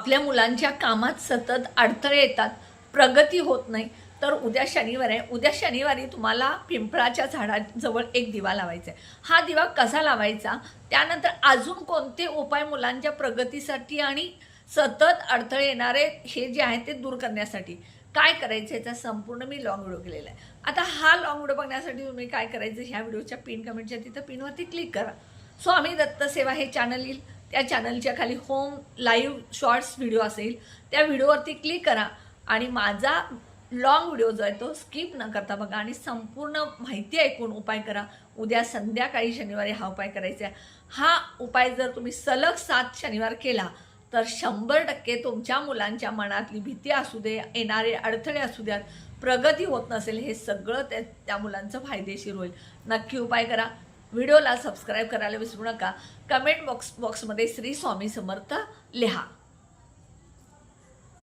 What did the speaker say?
आपल्या मुलांच्या कामात सतत अडथळे येतात, प्रगती होत नाही, तर उद्या शनिवार आहे. उद्या शनिवारी तुम्हाला पिंपळाच्या झाडाजवळ एक दिवा लावायचा आहे. हा दिवा कसा लावायचा, त्यानंतर अजून कोणते उपाय मुलांच्या प्रगतीसाठी आणि सतत अडथळे येणारे हे जे आहे ते दूर करण्यासाठी काय करायचं याचा संपूर्ण मी लॉंग व्हिडिओ केलेला आहे. आता हा लॉंग व्हिडिओ बघण्यासाठी तुम्ही काय करायचं, ह्या व्हिडिओच्या पिन कमेंटच्या तिथं पिनवरती क्लिक करा. स्वामी दत्त सेवा हे चॅनल येईल, त्या चॅनलच्या खाली होम लाईव्ह शॉर्ट्स व्हिडिओ असेल, त्या व्हिडिओवरती क्लिक करा आणि माझा लॉंग व्हिडिओ जो आहे तो स्किप न करता बघा आणि संपूर्ण माहिती ऐकून उपाय करा. उद्या संध्याकाळी शनिवारी हा उपाय करायचा आहे. हा उपाय जर तुम्ही सलग 7 शनिवार केला तर 100% तुमच्या मुलांच्या मनातली भीती असू दे, येणारे अडथळे असू द्यात, प्रगती होत नसेल, हे सगळं त्या मुलांचं फायदेशीर होईल. नक्की उपाय करा. व्हिडिओला सबस्क्राईब करायला विसरू नका. कमेंट बॉक्समध्ये श्री स्वामी समर्थ लिहा.